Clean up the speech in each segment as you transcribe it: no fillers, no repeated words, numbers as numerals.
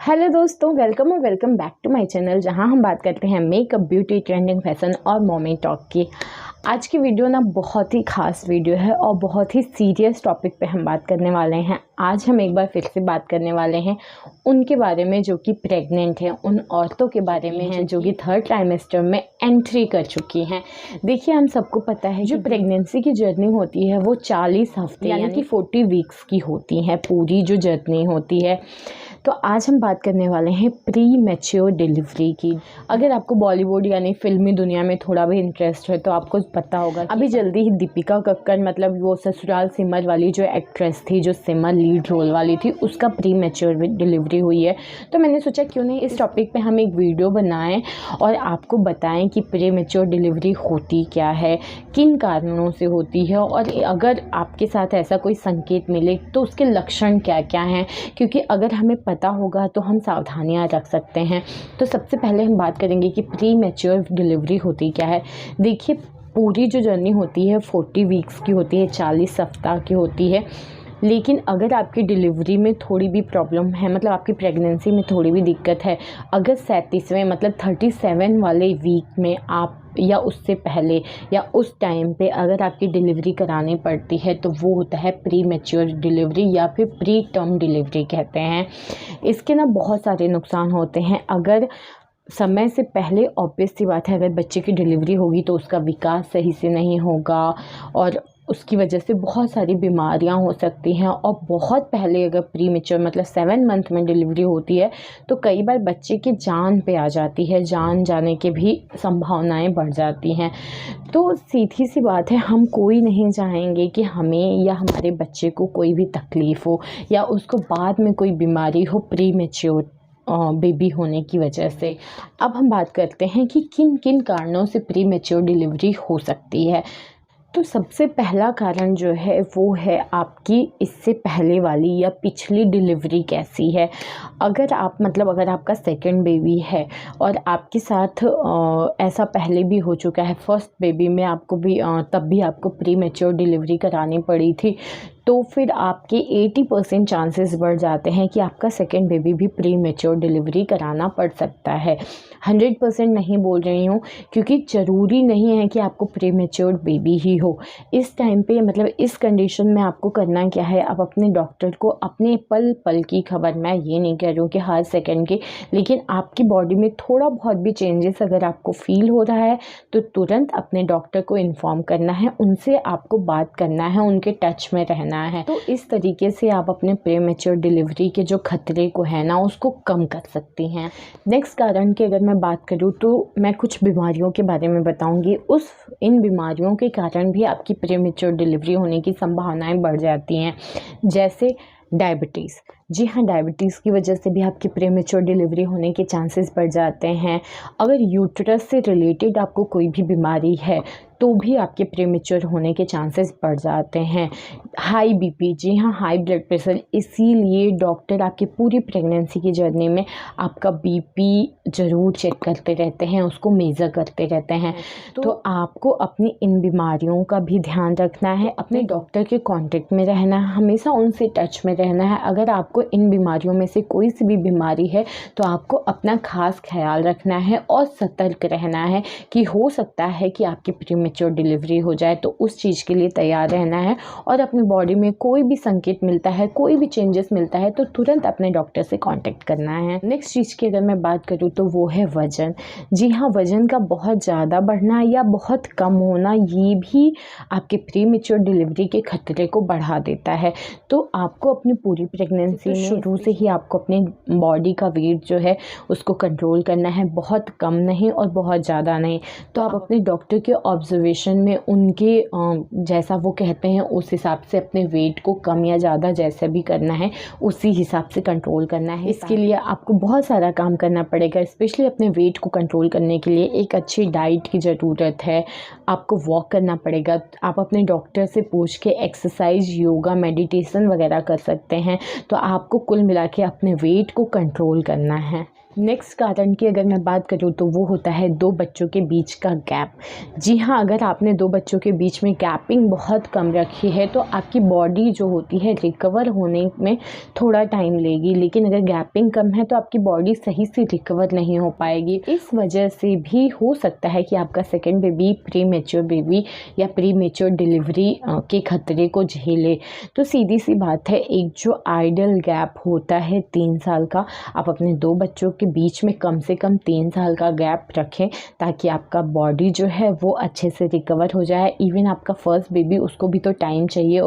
Hello दोस्तों, welcome और welcome back to my channel, जहां हम बात करते हैं मेकअप, ब्यूटी, ट्रेंडिंग, फैशन और मॉमी टॉक की। आज की वीडियो ना बहुत ही ख़ास वीडियो है और बहुत ही सीरियस टॉपिक पे हम बात करने वाले हैं। आज हम एक बार फिर से बात करने वाले हैं उनके बारे में जो कि प्रेग्नेंट हैं, उन औरतों के बारे में हैं जो कि थर्ड ट्राइमेस्टर में एंट्री कर चुकी हैं। देखिए, हम सबको पता है जो प्रेगनेंसी की जर्नी होती है वो 40 हफ्ते यानी कि 40 वीक्स की होती है, पूरी जो जर्नी होती है। तो आज हम बात करने वाले हैं प्री मैच्योर डिलीवरी की। अगर आपको बॉलीवुड यानी फिल्मी दुनिया में थोड़ा भी इंटरेस्ट है तो आपको पता होगा अभी जल्दी ही दीपिका कक्कड़, मतलब वो ससुराल सिमर वाली जो एक्ट्रेस थी, जो सिमर लीड रोल वाली थी, उसका प्री मैच्योर डिलीवरी हुई है। तो मैंने सोचा क्यों नहीं इस टॉपिक पे हम एक वीडियो बनाएं और आपको बताएं कि प्री मैच्योर डिलीवरी होती क्या है, किन कारणों से होती है, और अगर आपके साथ ऐसा कोई संकेत मिले तो उसके लक्षण क्या क्या हैं, क्योंकि अगर हमें पता होगा तो हम सावधानियां रख सकते हैं। तो सबसे पहले हम बात करेंगे कि प्री मैच्योर डिलीवरी होती क्या है। देखिए, पूरी जो जर्नी होती है 40 वीक्स की होती है, 40 सप्ताह की होती है। लेकिन अगर आपकी डिलीवरी में थोड़ी भी प्रॉब्लम है, मतलब आपकी प्रेगनेंसी में थोड़ी भी दिक्कत है, अगर 37वें मतलब 37 वाले वीक में आप या उससे पहले या उस टाइम पे अगर आपकी डिलीवरी करानी पड़ती है तो वो होता है प्री मैच्योर डिलीवरी या फिर प्री टर्म डिलीवरी कहते हैं। इसके ना बहुत सारे नुकसान होते हैं। अगर समय से पहले ऑब्वियस सी बात है, अगर बच्चे की डिलीवरी होगी तो उसका विकास सही से नहीं होगा और उसकी वजह से बहुत सारी बीमारियां हो सकती हैं। और बहुत पहले अगर प्री मैच्योर मतलब 7 मंथ में डिलीवरी होती है तो कई बार बच्चे की जान पे आ जाती है, जान जाने के भी संभावनाएं बढ़ जाती हैं। तो सीधी सी बात है, हम कोई नहीं चाहेंगे कि हमें या हमारे बच्चे को कोई भी तकलीफ़ हो या उसको बाद में कोई बीमारी हो प्री मैच्योर बेबी होने की वजह से। अब हम बात करते हैं कि किन किन कारणों से प्री मैच्योर डिलीवरी हो सकती है। तो सबसे पहला कारण जो है वो है आपकी इससे पहले वाली या पिछली डिलीवरी कैसी है। अगर आपका सेकंड बेबी है और आपके साथ ऐसा पहले भी हो चुका है, फर्स्ट बेबी में आपको भी तब भी आपको प्री मैच्योर डिलीवरी करानी पड़ी थी, तो फिर आपके 80% चांसेस बढ़ जाते हैं कि आपका सेकंड बेबी भी प्री मैच्योर डिलीवरी कराना पड़ सकता है। 100% नहीं बोल रही हूँ, क्योंकि ज़रूरी नहीं है कि आपको प्री मैच्योर बेबी ही हो। इस टाइम पे मतलब इस कंडीशन में आपको करना क्या है, आप अपने डॉक्टर को अपने पल पल की खबर, मैं ये नहीं कह रही हूँ कि हर सेकंड की, लेकिन आपकी बॉडी में थोड़ा बहुत भी चेंजेस अगर आपको फील हो रहा है तो तुरंत अपने डॉक्टर को इन्फॉर्म करना है, उनसे आपको बात करना है, उनके टच में रहना है। तो इस तरीके से आप अपने प्री मैच्योर डिलीवरी के जो खतरे को है ना, उसको कम कर सकती हैं। नेक्स्ट कारण की अगर मैं बात करूँ तो मैं कुछ बीमारियों के बारे में बताऊंगी। इन बीमारियों के कारण भी आपकी प्री मैच्योर डिलीवरी होने की संभावनाएं बढ़ जाती हैं, जैसे डायबिटीज़। जी हाँ, डायबिटीज़ की वजह से भी आपकी प्री मैच्योर डिलीवरी होने के चांसेस बढ़ जाते हैं। अगर यूट्रस से रिलेटेड आपको कोई भी बीमारी है तो भी आपके प्री मैच्योर होने के चांसेस बढ़ जाते हैं। हाई बीपी, जी हाँ, हाई ब्लड प्रेशर, इसीलिए डॉक्टर आपकी पूरी प्रेगनेंसी की जर्नी में आपका बीपी ज़रूर चेक करते रहते हैं, उसको मेज़र करते रहते हैं। तो आपको अपनी इन बीमारियों का भी ध्यान रखना है, अपने डॉक्टर के कांटेक्ट में रहना है, हमेशा उनसे टच में रहना है। अगर आपको इन बीमारियों में से कोई सी भी बीमारी है तो आपको अपना खास ख्याल रखना है और सतर्क रहना है कि हो सकता है कि आपकी प्री मैच्योर डिलीवरी हो जाए, तो उस चीज़ के लिए तैयार रहना है। और अपनी बॉडी में कोई भी संकेत मिलता है, कोई भी चेंजेस मिलता है तो तुरंत अपने डॉक्टर से कांटेक्ट करना है। नेक्स्ट चीज़ की अगर मैं बात करूँ तो वो है वज़न। जी हाँ, वज़न का बहुत ज़्यादा बढ़ना या बहुत कम होना, ये भी आपके प्री मैच्योर डिलीवरी के खतरे को बढ़ा देता है। तो आपको अपनी पूरी प्रेगनेंसी में शुरू से ही आपको अपने बॉडी का वेट जो है उसको कंट्रोल करना है, बहुत कम नहीं और बहुत ज़्यादा नहीं। तो आप अपने डॉक्टर के ऑब्जर्वेशन में उनके जैसा वो कहते हैं उस हिसाब से अपने वेट को कम या ज़्यादा जैसा भी करना है उसी हिसाब से कंट्रोल करना है। इसके लिए आपको बहुत सारा काम करना पड़ेगा, स्पेशली अपने वेट को कंट्रोल करने के लिए एक अच्छी डाइट की ज़रूरत है। आपको वॉक करना पड़ेगा, आप अपने डॉक्टर से पूछ के एक्सरसाइज, योगा, मेडिटेशन वगैरह कर सकते हैं। तो आपको कुल मिला के अपने वेट को कंट्रोल करना है। नेक्स्ट कारण की अगर मैं बात करूँ तो वो होता है 2 बच्चों के बीच का गैप। जी हाँ, अगर आपने 2 बच्चों के बीच में गैपिंग बहुत कम रखी है तो आपकी बॉडी जो होती है रिकवर होने में थोड़ा टाइम लेगी, लेकिन अगर गैपिंग कम है तो आपकी बॉडी सही से रिकवर नहीं हो पाएगी। इस वजह से भी हो सकता है कि आपका सेकेंड बेबी प्रीमेच्योर बेबी या प्रीमेच्योर डिलीवरी के खतरे को झेले। तो सीधी सी बात है, एक जो आइडियल गैप होता है 3 साल का, आप अपने 2 बच्चों के बीच में कम से कम 3 साल का गैप रखें ताकि आपका बॉडी जो है वो अच्छे से रिकवर हो जाए। इवन आपका फर्स्ट बेबी, उसको भी तो टाइम चाहिए,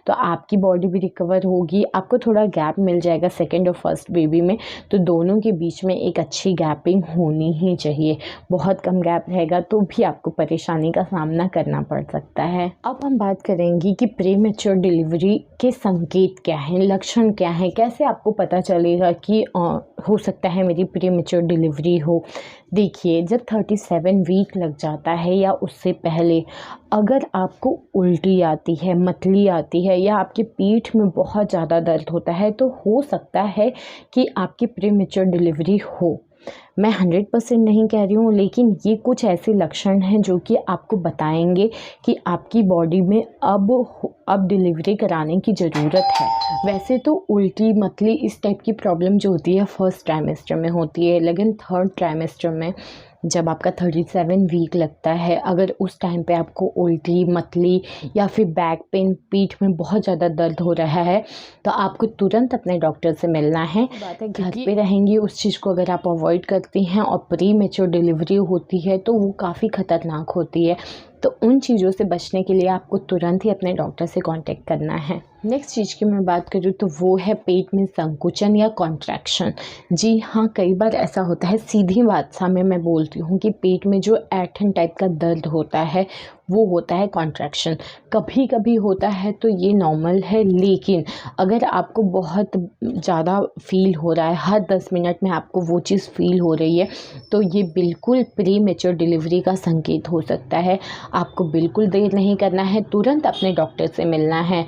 तो आपकी बॉडी भी रिकवर होगी, आपको थोड़ा गैप मिल जाएगा सेकंड और फर्स्ट बेबी में। तो दोनों के बीच में एक अच्छी गैपिंग होनी ही चाहिए। बहुत कम गैप रहेगा तो भी आपको परेशानी का सामना करना पड़ सकता है। अब हम बात करेंगे कि प्रीमेच्योर डिलीवरी के संकेत क्या हैं, लक्षण क्या हैं, कैसे आपको पता चलेगा कि हो सकता है मेरी प्रीमेच्योर डिलीवरी हो। देखिए, जब 37 वीक लग जाता है या उससे पहले अगर आपको उल्टी आती है, मतली आती है या आपके पीठ में बहुत ज़्यादा दर्द होता है तो हो सकता है कि आपकी प्रीमेच्योर डिलीवरी हो। मैं 100% नहीं कह रही हूँ, लेकिन ये कुछ ऐसे लक्षण हैं जो कि आपको बताएंगे कि आपकी बॉडी में अब डिलीवरी कराने की ज़रूरत है। वैसे तो उल्टी, मतली इस टाइप की प्रॉब्लम जो होती है फर्स्ट ट्राइमेस्टर में होती है, लेकिन थर्ड ट्राइमेस्टर में जब आपका 37 वीक लगता है, अगर उस टाइम पे आपको उल्टी, मतली या फिर बैक पेन, पीठ में बहुत ज़्यादा दर्द हो रहा है तो आपको तुरंत अपने डॉक्टर से मिलना है। बात है, घर पे रहेंगी उस चीज़ को अगर आप अवॉइड करती हैं और प्रीमेच्योर डिलीवरी होती है तो वो काफ़ी ख़तरनाक होती है। तो उन चीज़ों से बचने के लिए आपको तुरंत ही अपने डॉक्टर से कांटेक्ट करना है। नेक्स्ट चीज़ की मैं बात करूँ तो वो है पेट में संकुचन या कॉन्ट्रैक्शन। जी हाँ, कई बार ऐसा होता है, सीधी भाषा में मैं बोलती हूँ कि पेट में जो ऐंठन टाइप का दर्द होता है वो होता है कॉन्ट्रैक्शन। कभी कभी होता है तो ये नॉर्मल है, लेकिन अगर आपको बहुत ज़्यादा फील हो रहा है, हर 10 मिनट में आपको वो चीज़ फील हो रही है, तो ये बिल्कुल प्रीमेच्योर डिलीवरी का संकेत हो सकता है। आपको बिल्कुल देर नहीं करना है, तुरंत अपने डॉक्टर से मिलना है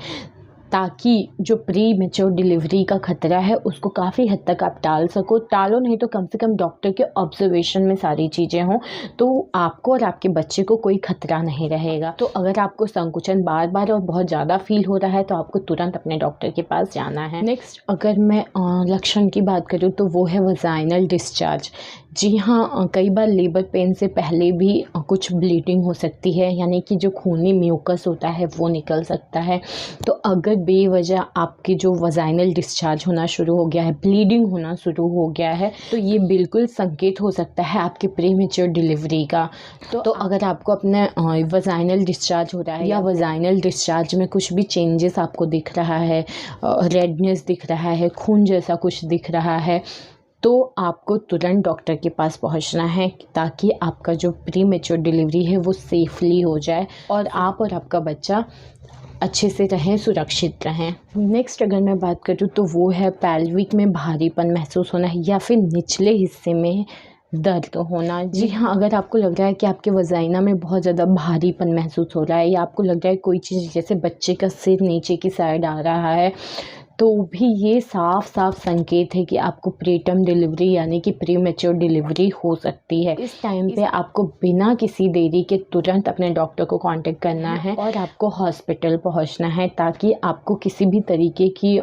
ताकि जो प्रीमेच्योर डिलीवरी का खतरा है उसको काफ़ी हद तक आप टाल सको। टालो नहीं तो कम से कम डॉक्टर के ऑब्जर्वेशन में सारी चीज़ें हों तो आपको और आपके बच्चे को कोई खतरा नहीं रहेगा। तो अगर आपको संकुचन बार बार और बहुत ज़्यादा फील हो रहा है तो आपको तुरंत अपने डॉक्टर के पास जाना है। नेक्स्ट अगर मैं लक्षण की बात करूँ तो वो है वजाइनल डिस्चार्ज। जी हाँ, कई बार लेबर पेन से पहले भी कुछ ब्लीडिंग हो सकती है, यानी कि जो खूनी म्यूकस होता है वो निकल सकता है। तो अगर बेवजह आपके जो वजाइनल डिस्चार्ज होना शुरू हो गया है, ब्लीडिंग होना शुरू हो गया है, तो ये बिल्कुल संकेत हो सकता है आपके प्रीमेच्योर डिलीवरी का। तो अगर आपको अपने वजाइनल डिस्चार्ज हो रहा है या वजाइनल डिस्चार्ज में कुछ भी चेंजेस आपको दिख रहा है, रेडनेस दिख रहा है, खून जैसा कुछ दिख रहा है, तो आपको तुरंत डॉक्टर के पास पहुंचना है ताकि आपका जो प्रीमेच्योर डिलीवरी है वो सेफली हो जाए और आप और आपका बच्चा अच्छे से रहें, सुरक्षित रहें। नेक्स्ट अगर मैं बात करूँ तो वो है पेल्विक में भारीपन महसूस होना या फिर निचले हिस्से में दर्द होना। जी हाँ, अगर आपको लग रहा है कि आपके वजाइना में बहुत ज़्यादा भारीपन महसूस हो रहा है या आपको लग रहा है कोई चीज़ जैसे बच्चे का सिर नीचे की साइड आ रहा है, तो भी ये साफ साफ संकेत है कि आपको प्रीटर्म डिलीवरी यानी कि प्रीमेच्योर डिलीवरी हो सकती है। इस टाइम पे आपको बिना किसी देरी के तुरंत अपने डॉक्टर को कांटेक्ट करना है और आपको हॉस्पिटल पहुंचना है ताकि आपको किसी भी तरीके की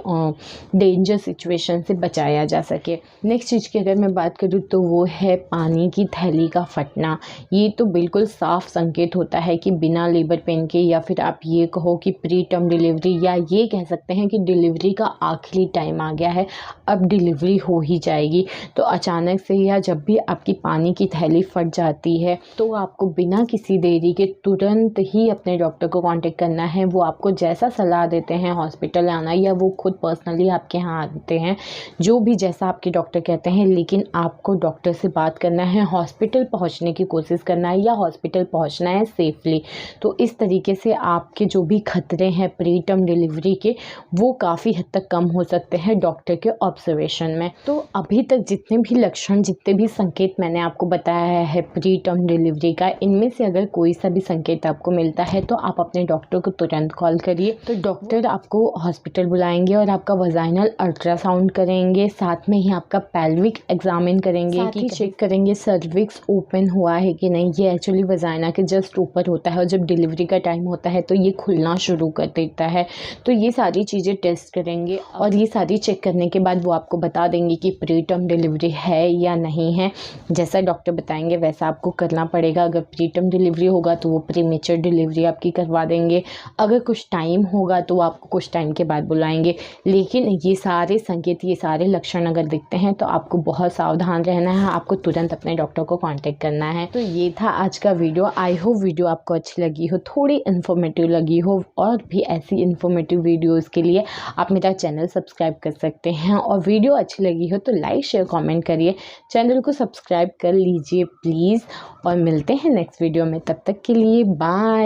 डेंजर सिचुएशन से बचाया जा सके। नेक्स्ट चीज़ की अगर मैं बात करूँ तो वो है पानी की थैली का फटना। ये तो बिल्कुल साफ संकेत होता है कि बिना लेबर पेन के, या फिर आप ये कहो कि प्रीटर्म डिलीवरी, या ये कह सकते हैं कि डिलीवरी का आखिरी टाइम आ गया है, अब डिलीवरी हो ही जाएगी। तो अचानक से या जब भी आपकी पानी की थैली फट जाती है तो आपको बिना किसी देरी के तुरंत ही अपने डॉक्टर को कांटेक्ट करना है। वो आपको जैसा सलाह देते हैं हॉस्पिटल आना, या वो खुद पर्सनली आपके यहाँ आते हैं, जो भी जैसा आपके डॉक्टर कहते हैं, लेकिन आपको डॉक्टर से बात करना है, हॉस्पिटल पहुँचने की कोशिश करना है या हॉस्पिटल पहुँचना है सेफली। तो इस तरीके से आपके जो भी खतरे हैं प्रीटर्म डिलीवरी के वो काफ़ी हद तक कम हो सकते हैं डॉक्टर के ऑब्जर्वेशन में। तो अभी तक जितने भी लक्षण, जितने भी संकेत मैंने आपको बताया है प्री टर्म डिलीवरी का, इनमें से अगर कोई सा भी संकेत आपको मिलता है तो आप अपने डॉक्टर को तुरंत कॉल करिए। तो डॉक्टर आपको हॉस्पिटल बुलाएंगे और आपका वजाइनल अल्ट्रासाउंड करेंगे, साथ में ही आपका पेल्विक एग्जामिन करेंगे कि चेक करेंगे सर्विक्स ओपन हुआ है कि नहीं। ये एक्चुअली वजाइना के जस्ट ऊपर होता है और जब डिलीवरी का टाइम होता है तो ये खुलना शुरू कर देता है। तो ये सारी चीज़ें टेस्ट करेंगे और ये सारी चेक करने के बाद वो आपको बता देंगे कि प्री टर्म डिलीवरी है या नहीं है। जैसा डॉक्टर बताएंगे वैसा आपको करना पड़ेगा। अगर प्री टर्म डिलीवरी होगा तो वो प्रीमेच्योर डिलीवरी आपकी करवा देंगे। अगर कुछ टाइम होगा तो वो आपको कुछ टाइम के बाद बुलाएंगे। लेकिन ये सारे संकेत, ये सारे लक्षण अगर दिखते हैं तो आपको बहुत सावधान रहना है, आपको तुरंत अपने डॉक्टर को कांटेक्ट करना है। तो ये था आज का वीडियो। आई होप वीडियो आपको अच्छी लगी हो, थोड़ी इन्फॉर्मेटिव लगी हो। और भी ऐसी इन्फॉर्मेटिव वीडियोस के लिए आप मेरा चैनल सब्सक्राइब कर सकते हैं। और वीडियो अच्छी लगी हो तो लाइक शेयर कमेंट करिए, चैनल को सब्सक्राइब कर लीजिए प्लीज़। और मिलते हैं नेक्स्ट वीडियो में, तब तक के लिए बाय।